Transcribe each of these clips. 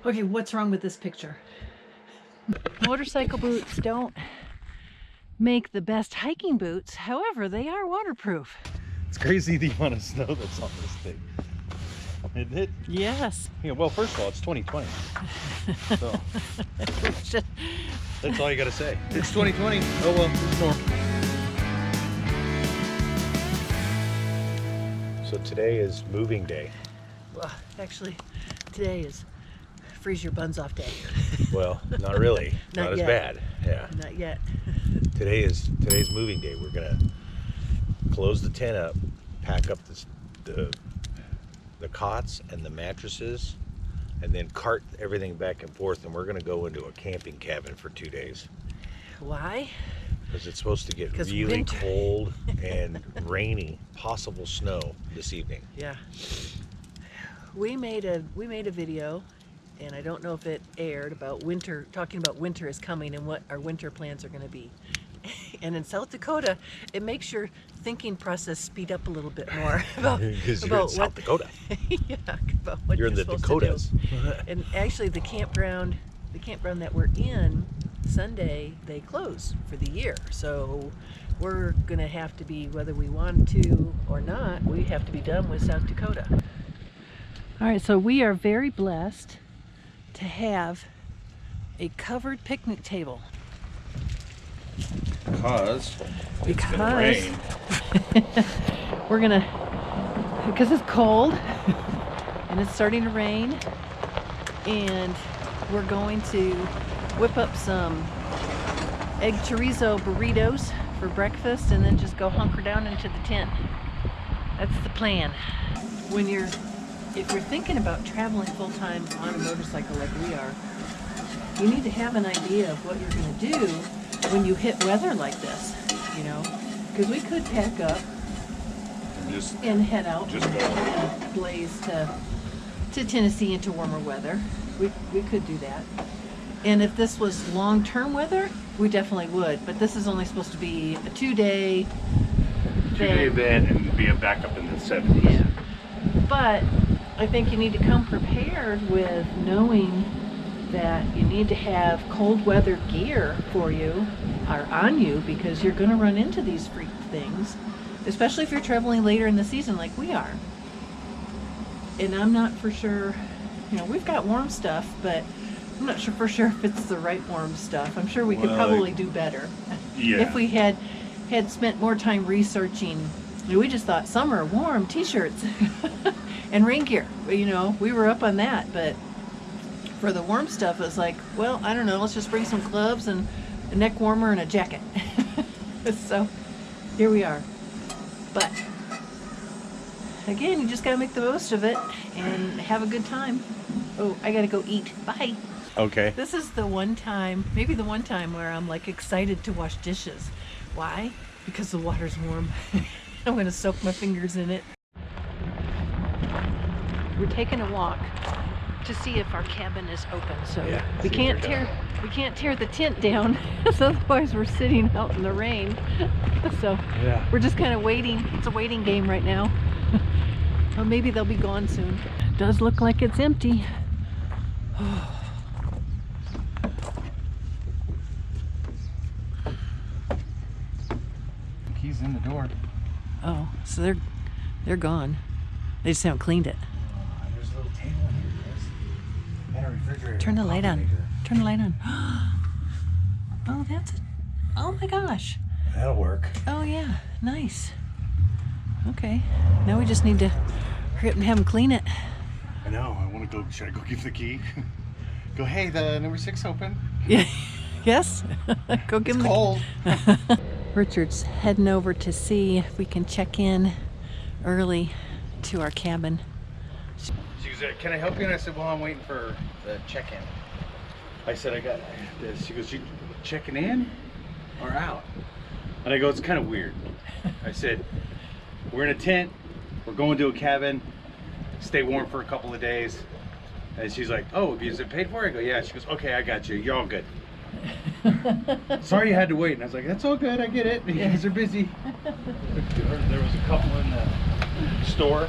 Okay, what's wrong with this picture? Motorcycle boots don't make the best hiking boots. However, they are waterproof. It's crazy the amount of snow that's on this thing, isn't it? Yes. Yeah, well, first of all, it's 2020. So that's all you gotta say. It's 2020. Oh well, it's normal. So today is moving day. Well, actually, today is freeze your buns off day. Well, not really. not as yet. bad. Yeah. Not yet. Today's moving day. We're gonna close the tent up, pack up the cots and the mattresses, and then cart everything back and forth, and we're gonna go into a camping cabin for 2 days. Why? Because it's supposed to get really cold and rainy, possible snow this evening. Yeah. We made a video, and I don't know if it aired, about winter, talking about winter is coming and what our winter plans are going to be. And in South Dakota, it makes your thinking process speed up a little bit more about Because you're in South Dakota. Yeah, about what you're in the Dakotas. To do. And actually, the campground that we're in, Sunday they close for the year. So we're going to have to be, whether we want to or not, we have to be done with South Dakota. All right, so we are very blessed to have a covered picnic table. Because because it's cold and it's starting to rain, and we're going to whip up some egg chorizo burritos for breakfast and then just go hunker down into the tent. That's the plan. If you're thinking about traveling full-time on a motorcycle like we are, you need to have an idea of what you're going to do when you hit weather like this, you know, because we could pack up and head out and blaze to Tennessee into warmer weather. We could do that. And if this was long-term weather, we definitely would, but this is only supposed to be a two-day event and be back up in the 70s. Yeah. But I think you need to come prepared with knowing that you need to have cold weather gear for you or on you, because you're going to run into these freak things, especially if you're traveling later in the season like we are. And I'm not for sure, you know, we've got warm stuff, but I'm not sure for sure if it's the right warm stuff. I'm sure we could probably do better. Yeah. If we had spent more time researching. We just thought summer, warm t-shirts and rain gear. You know, we were up on that, but for the warm stuff, it was like, well, I don't know, let's just bring some gloves and a neck warmer and a jacket. So here we are. But again, you just gotta make the most of it and have a good time. Oh, I gotta go eat. Bye. Okay. This is the one time, maybe the one time, where I'm like excited to wash dishes. Why? Because the water's warm. I'm going to soak my fingers in it. We're taking a walk to see if our cabin is open. So yeah, we can't tear the tent down, so otherwise we're sitting out in the rain. So yeah, we're just kind of waiting. It's a waiting game right now. Well, maybe they'll be gone soon. It does look like it's empty. Keys in the door. Oh, so they're gone. They just haven't cleaned it. There's a little table in here, guys. And a refrigerator. Turn the light on. Turn the light on. Oh, oh my gosh. That'll work. Oh yeah, nice. Okay, now we just need to hurry up and have them clean it. I know. I want to go. Should I go give the key? Go. Hey, the number 6 open. Yeah. Yes. Go give them. It's cold. Richard's heading over to see if we can check in early to our cabin. She goes, can I help you? And I said, well, I'm waiting for the check-in. I said, I got this. She goes, you checking in or out? And I go, it's kind of weird. I said, we're in a tent. We're going to a cabin. Stay warm for a couple of days. And she's like, oh, is it paid for? I go, yeah. She goes, okay, I got you. You're all good. Sorry you had to wait. And I was like, that's all good, I get it. You guys are busy. There was a couple in the store.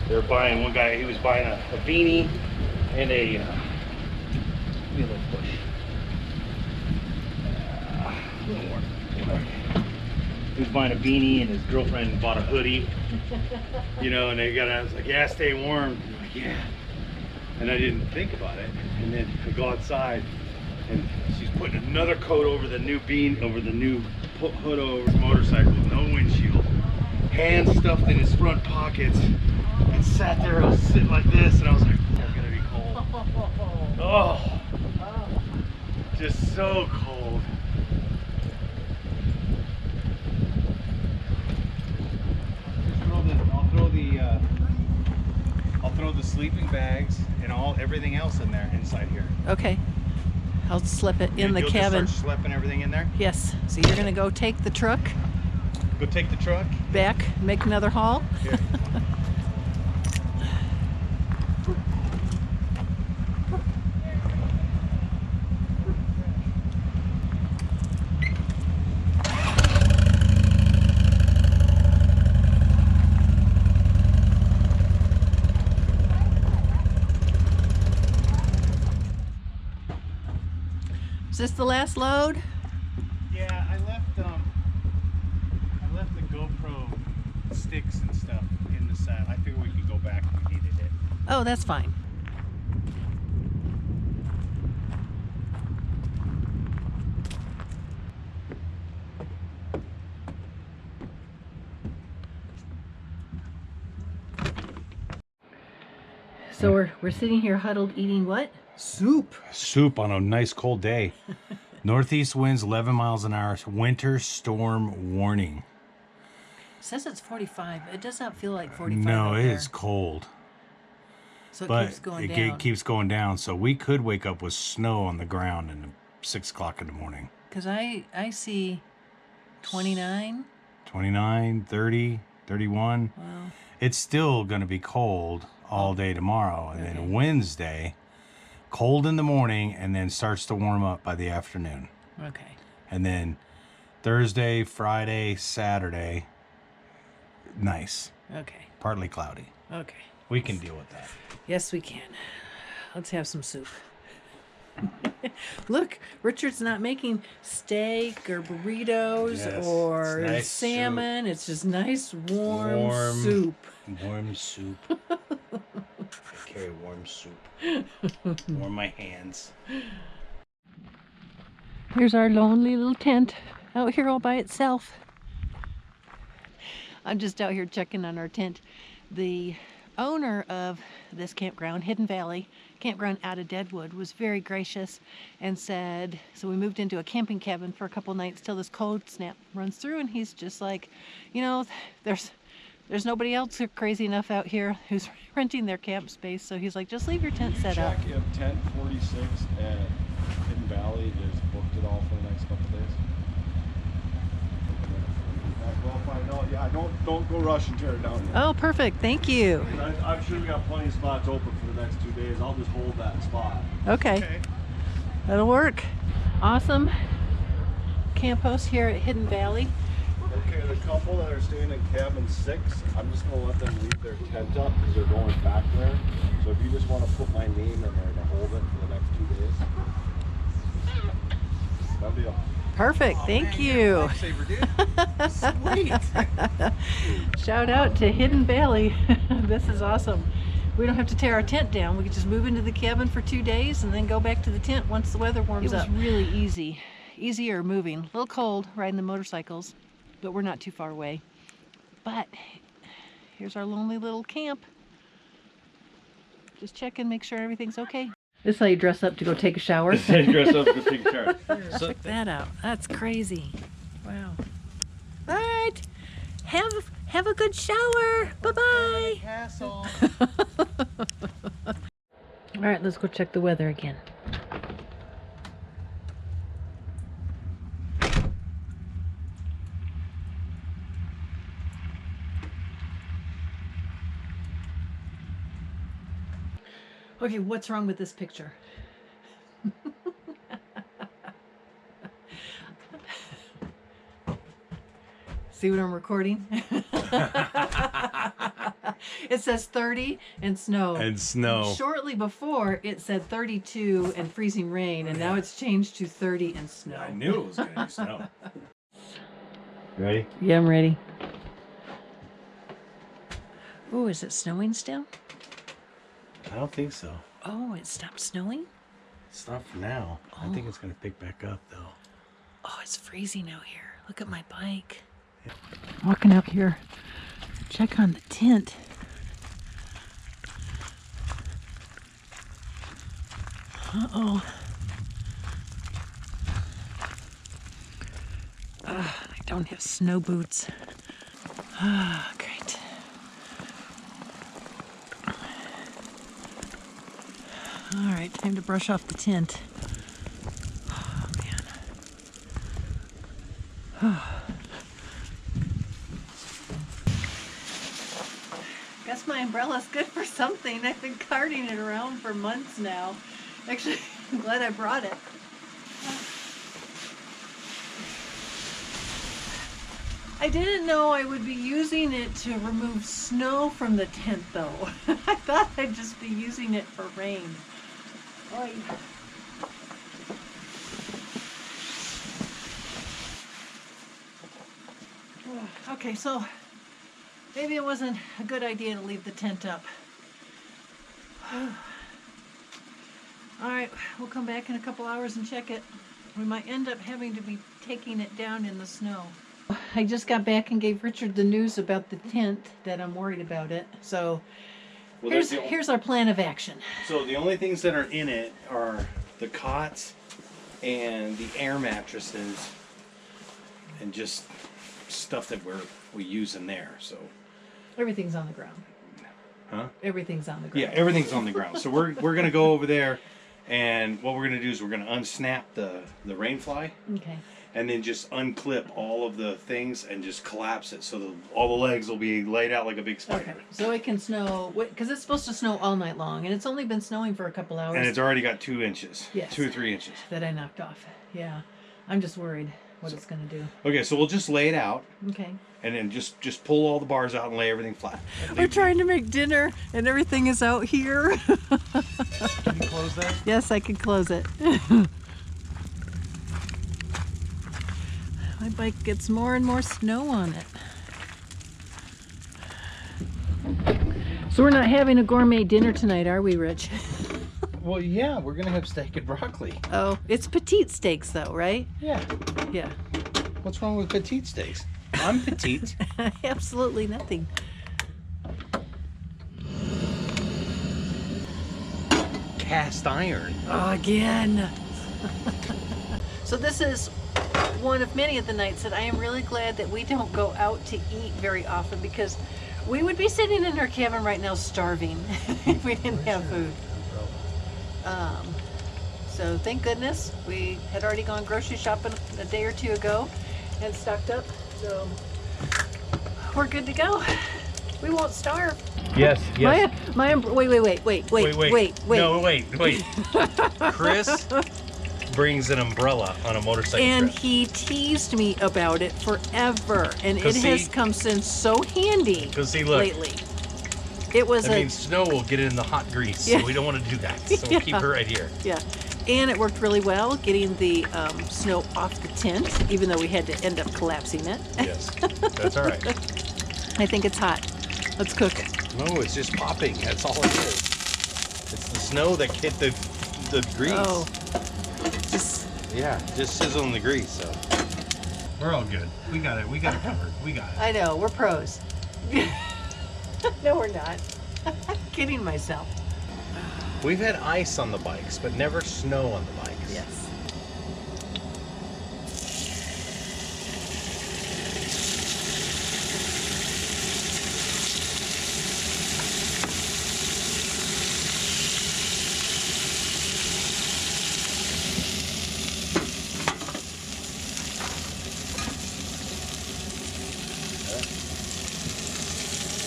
They were buying, one guy, he was buying a beanie and a give me a little push. A little more. He was buying a beanie, and his girlfriend bought a hoodie. You know, and I was like, yeah, stay warm. And like, yeah. And I didn't think about it. And then I go outside, and she's putting another coat over the new hood over his motorcycle, no windshield. Hands stuffed in his front pockets, and sat there. I was sitting like this, and I was like, "It's gonna be cold." Oh, just so cold. I'll throw the sleeping bags and everything else in there inside here. Okay. I'll slip it in the cabin. Just start schlepping everything in there. Yes. So you're gonna go take the truck Go take the truck back, make another haul. Yeah. Is this the last load? Yeah, I left the GoPro sticks and stuff in the saddle. I figured we could go back if we needed it. Oh, that's fine. So we're sitting here huddled eating what? Soup. Soup on a nice cold day. Northeast winds 11 miles an hour. Winter storm warning. It says it's 45. It does not feel like 45. No, out it there. is cold. So it But keeps going it down. keeps going down. So we could wake up with snow on the ground at 6 o'clock in the morning. Because I see 29. 29, 30, 31. Wow. It's still going to be cold all day tomorrow. And Okay. then Wednesday, cold in the morning, and then starts to warm up by the afternoon. Okay. And then Thursday, Friday, Saturday, nice. Okay. Partly cloudy. Okay. We can deal with that. Yes, we can. Let's have some soup. Look, Richard's not making steak or burritos Yes, or it's nice salmon. It's just nice warm soup. Warm soup. I carry warm soup. Warm my hands. Here's our lonely little tent out here all by itself. I'm just out here checking on our tent. The owner of this campground, Hidden Valley Campground out of Deadwood, was very gracious and said, so we moved into a camping cabin for a couple nights till this cold snap runs through, and he's just like, you know, there's nobody else crazy enough out here who's renting their camp space, so he's like, just leave your tent set up. Check if tent 46 at Hidden Valley is booked at all for the next couple days. We'll find out. Yeah, don't go rush and tear it down yet. Oh, perfect. Thank you. I'm sure we got plenty of spots open for the next 2 days. I'll just hold that spot. Okay. That'll work. Awesome camp host here at Hidden Valley. Okay, the couple that are staying in cabin 6, I'm just going to let them leave their tent up because they're going back there. So if you just want to put my name in there to hold it for the next 2 days. That'll be all. Perfect. Thank you. Sweet. Shout out to Hidden Valley. This is awesome. We don't have to tear our tent down. We can just move into the cabin for 2 days and then go back to the tent once the weather warms up. It was really easy. Easier moving. A little cold riding the motorcycles, but we're not too far away. But here's our lonely little camp. Just check and make sure everything's okay. This is how you dress up to go take a shower. Dress up to take a shower. Check that out. That's crazy. Wow. All right. Have a good shower. Bye-bye. Castle. All right, let's go check the weather again. Okay, what's wrong with this picture? See what I'm recording? It says 30 and snow. And snow. Shortly before, it said 32 and freezing rain, and now it's changed to 30 and snow. I knew it was going to be snow. Ready? Yeah, I'm ready. Oh, is it snowing still? I don't think so. Oh, it stopped snowing? It's not for now. I think it's going to pick back up, though. Oh, it's freezing out here. Look at my bike. Walking out here. Check on the tent. Uh-oh. I don't have snow boots. Ah, great. All right, time to brush off the tent. Oh, man. Guess my umbrella's good for something. I've been carting it around for months now. Actually, I'm glad I brought it. I didn't know I would be using it to remove snow from the tent, though. I thought I'd just be using it for rain. Oy. Okay, so maybe it wasn't a good idea to leave the tent up. All right, we'll come back in a couple hours and check it. We might end up having to be taking it down in the snow. I just got back and gave Richard the news about the tent, that I'm worried about it. So Well, here's our plan of action. So the only things that are in it are the cots and the air mattresses and just stuff that we use in there. So Everything's on the ground. Huh? Everything's on the ground. Yeah, everything's on the ground. So we're gonna go over there, and what we're gonna do is we're gonna unsnap the rain fly, Okay. and then just unclip all of the things and just collapse it so all the legs will be laid out like a big spider. Okay. So it can snow, because it's supposed to snow all night long, and it's only been snowing for a couple hours. And it's already got 2 inches. Yes. 2 or 3 inches. that I knocked off. Yeah. I'm just worried what it's going to do. Okay, so we'll just lay it out, Okay. and then just pull all the bars out and lay everything flat. We're trying to make dinner, and everything is out here. Can you close that? Yes, I can close it. My bike gets more and more snow on it. So we're not having a gourmet dinner tonight, are we, Rich? Well, yeah, we're gonna have steak and broccoli. Oh, it's petite steaks though, right? Yeah. Yeah. What's wrong with petite steaks? I'm petite. Absolutely nothing. Cast iron. Oh, again. So this is one of many of the nights that I am really glad that we don't go out to eat very often, because we would be sitting in our cabin right now starving if we didn't have food. So thank goodness we had already gone grocery shopping a day or two ago and stocked up. So we're good to go. We won't starve. Yes, yes. Wait. No, wait. Chris brings an umbrella on a motorcycle And trip. he teased me about it forever, and it 'Cause has see- come in so handy 'Cause see, look. lately. It was I mean, snow will get in the hot grease, so Yeah. we don't want to do that. So we'll keep her right here. yeah, and it worked really well getting the snow off the tent, even though we had to end up collapsing it. Yes, that's all right. I think it's hot. Let's cook it. No, it's just popping. That's all it is. It's the snow that hit the grease. Oh, just Yeah, just sizzling the grease. So we're all good. We got it. We got it covered. We got it. I know, we're pros. No, we're not. I'm kidding myself. We've had ice on the bikes, but never snow on the bikes. Yes.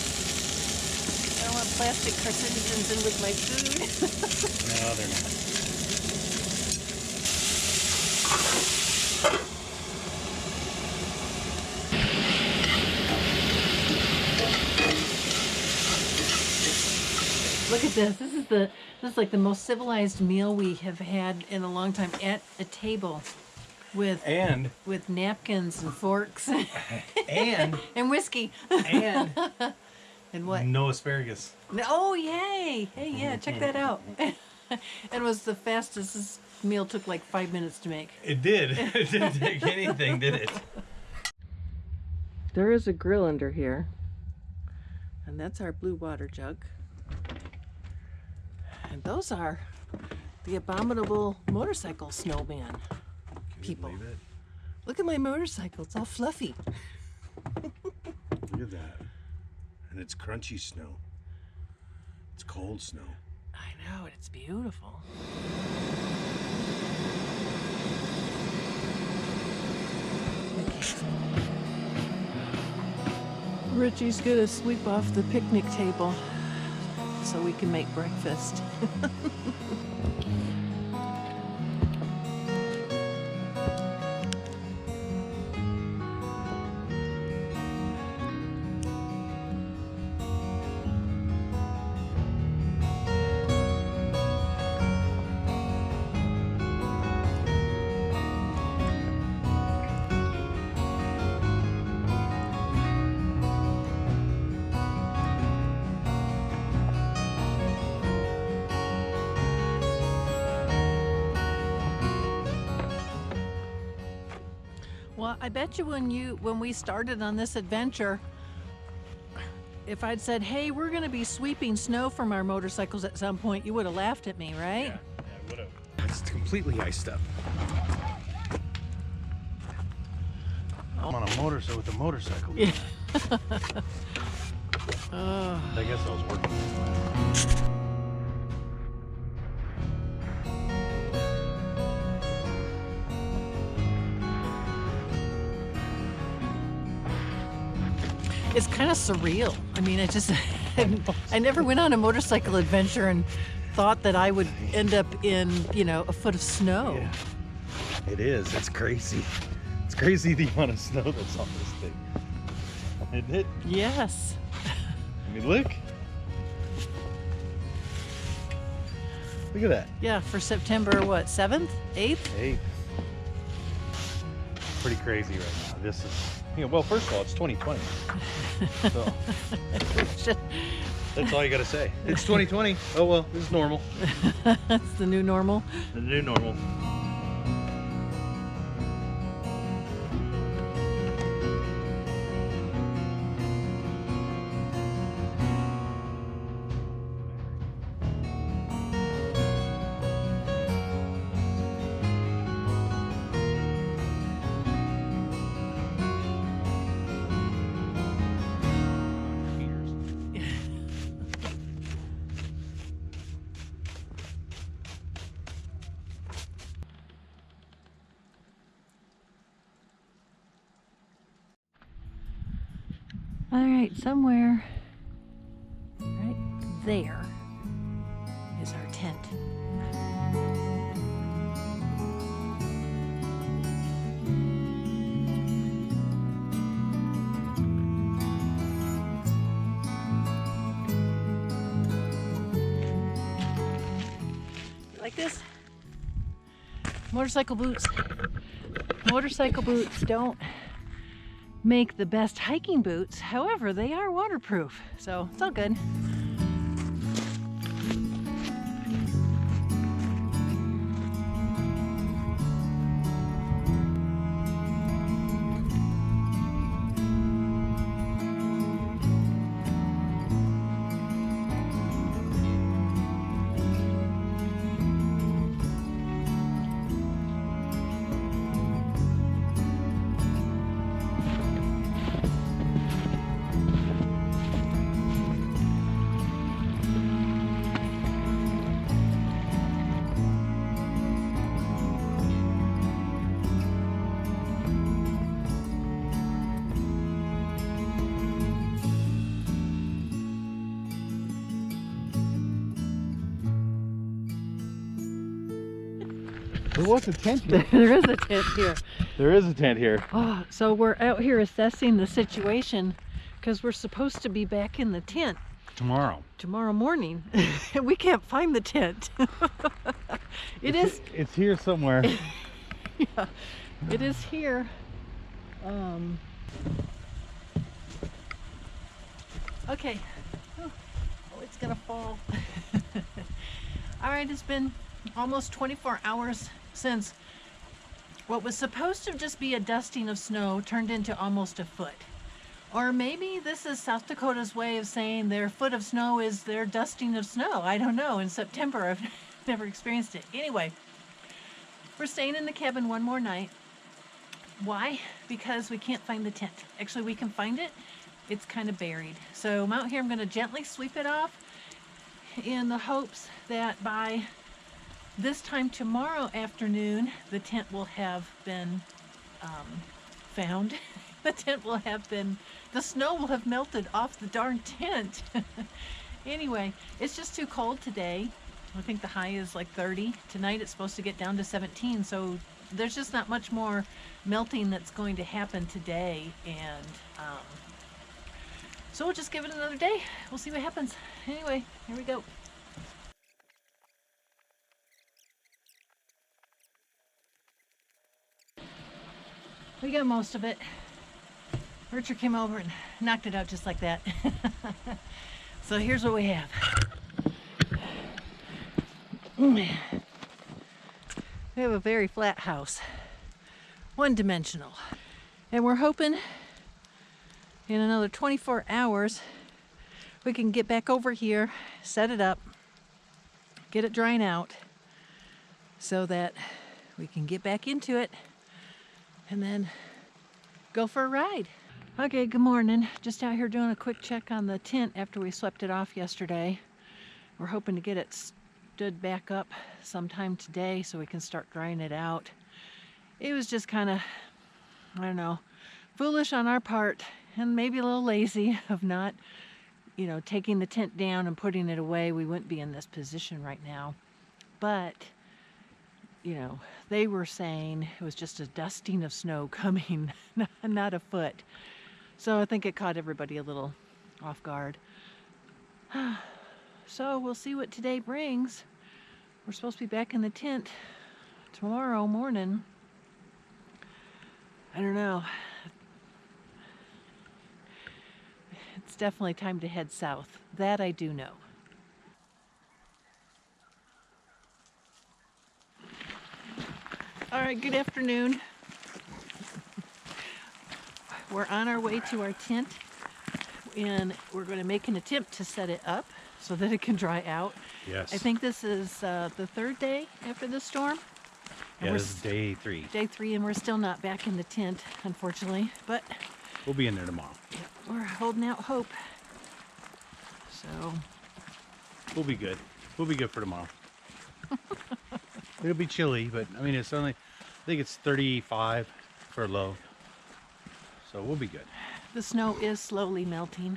I don't want plastic carcinogens in with my food. No, they're not. Look at this. This is like the most civilized meal we have had in a long time at a table with napkins and forks and and whiskey and and what? no asparagus. Oh yay! Hey, yeah, check that out. And it was the fastest. This meal took like 5 minutes to make. It did. It didn't take anything, did it? There is a grill under here, and that's our blue water jug. And those are the abominable motorcycle snowman people. Can you believe it? Look at my motorcycle, it's all fluffy. Look at that. And it's crunchy snow. It's cold snow. I know, it's beautiful. Richie's gonna sweep off the picnic table so we can make breakfast. Well, I bet you when we started on this adventure, if I'd said, hey, we're going to be sweeping snow from our motorcycles at some point, you would have laughed at me, right? Yeah, I would have. It's completely iced up. I'm on a motorcycle with a motorcycle. Yeah. I guess I was working. It's kind of surreal. I mean, I never went on a motorcycle adventure and thought that I would end up in, a foot of snow. Yeah. It is. It's crazy. It's crazy the amount of snow that's on this thing. Isn't it? Yes. I mean, look. Look at that. Yeah, for September, what, 7th, 8th? 8th. Pretty crazy right now. This is, well, first of all, it's 2020. So that's all you got to say. It's 2020. Oh, well, this is normal. That's the new normal. The new normal. All right, somewhere right there is our tent. Like this? Motorcycle boots. Motorcycle boots don't make the best hiking boots. However, they are waterproof, so it's all good. There was a tent here. There is a tent here. There is a tent here. Oh, so we're out here assessing the situation because we're supposed to be back in the tent. Tomorrow morning. We can't find the tent. It's here somewhere. Yeah, it is here. Okay. Oh, it's gonna fall. All right, it's been almost 24 hours since what was supposed to just be a dusting of snow turned into almost a foot. Or maybe this is South Dakota's way of saying their foot of snow is their dusting of snow. I don't know. In September, I've never experienced it. Anyway, we're staying in the cabin one more night. Why? Because we can't find the tent. Actually, we can find it. It's kind of buried. So I'm out here, I'm going to gently sweep it off in the hopes that by this time tomorrow afternoon, the tent will have been found. The snow will have melted off the darn tent. Anyway, it's just too cold today. I think the high is like 30. Tonight it's supposed to get down to 17, so there's just not much more melting that's going to happen today. And so we'll just give it another day. We'll see what happens. Anyway, here we go. We got most of it. Richard came over and knocked it out just like that. So here's what we have. We have a very flat house, one-dimensional, and we're hoping in another 24 hours we can get back over here, set it up, get it drying out so that we can get back into it and then go for a ride. Okay, good morning. Just out here doing a quick check on the tent after we swept it off yesterday. We're hoping to get it stood back up sometime today so we can start drying it out. It was just kind of, I don't know, foolish on our part and maybe a little lazy of not, taking the tent down and putting it away. We wouldn't be in this position right now. But, they were saying it was just a dusting of snow coming, not a foot. So I think it caught everybody a little off guard. So we'll see what today brings. We're supposed to be back in the tent tomorrow morning. I don't know. It's definitely time to head south. That I do know. All right, good afternoon. We're on our way to our tent and we're going to make an attempt to set it up so that it can dry out. Yes. I think this is the third day after the storm. And Yeah, this is day 3. Day 3, and we're still not back in the tent, unfortunately, but We'll be in there tomorrow. we're holding out hope. So, We'll be good. We'll be good for tomorrow. It'll be chilly, but I mean, I think it's 35 for a low. So we'll be good. the snow is slowly melting.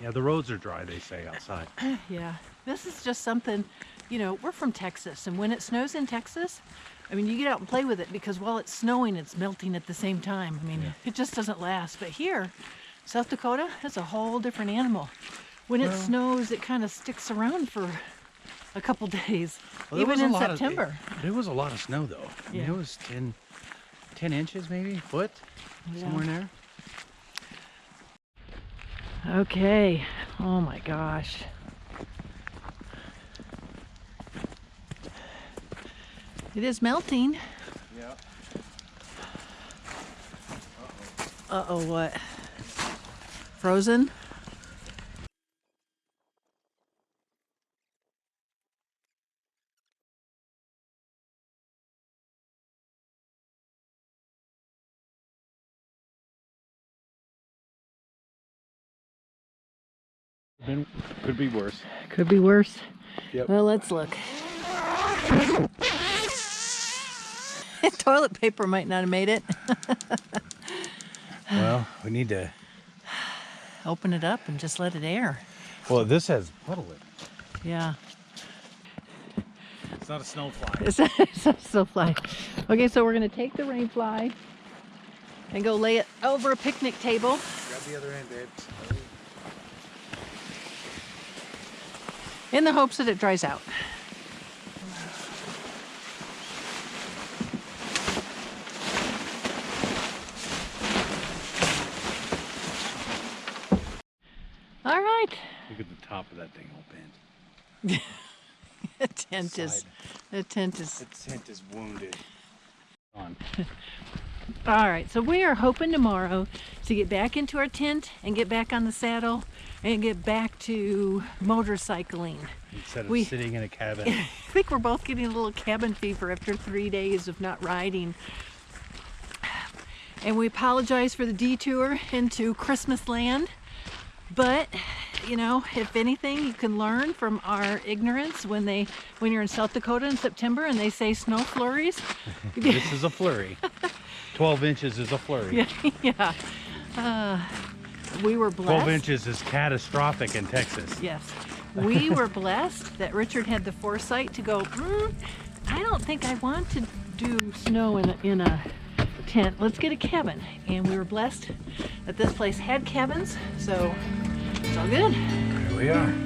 Yeah, the roads are dry, they say, outside. Yeah, this is just something, we're from Texas, and when it snows in Texas, I mean, you get out and play with it because while it's snowing, it's melting at the same time. I mean, It just doesn't last. But here, South Dakota, it's a whole different animal. When it snows, it kind of sticks around for a couple days, Well, even in September. There was a lot of snow, though. I mean, Yeah. it was 10 inches, maybe, foot, somewhere in there. Okay. Oh my gosh. It is melting. Yeah. Uh-oh, what? Frozen? Could be worse. Could be worse. Yep. Well, let's look. Toilet paper might not have made it. Well, we need to... Open it up and just let it air. Well, this has puddle in it. Yeah. It's not a snow fly. It's a snowfly. Okay, so we're going to take the rain fly and go lay it over a picnic table. Grab the other end, babe. in the hopes that it dries out. All right. Look at the top of that thing open. The tent is The tent is wounded. On. All right, so we are hoping tomorrow to get back into our tent and get back on the saddle and get back to motorcycling. Instead of sitting in a cabin. I think we're both getting a little cabin fever after 3 days of not riding. And we apologize for the detour into Christmas land. But, you know, if anything, you can learn from our ignorance when you're in South Dakota in September and they say snow flurries. This is a flurry. 12 inches is a flurry. Yeah. We were blessed. 12 inches is catastrophic in Texas. Yes. We were blessed that Richard had the foresight to go, I don't think I want to do snow in a tent. Let's get a cabin. And we were blessed that this place had cabins, so it's all good. Here we are.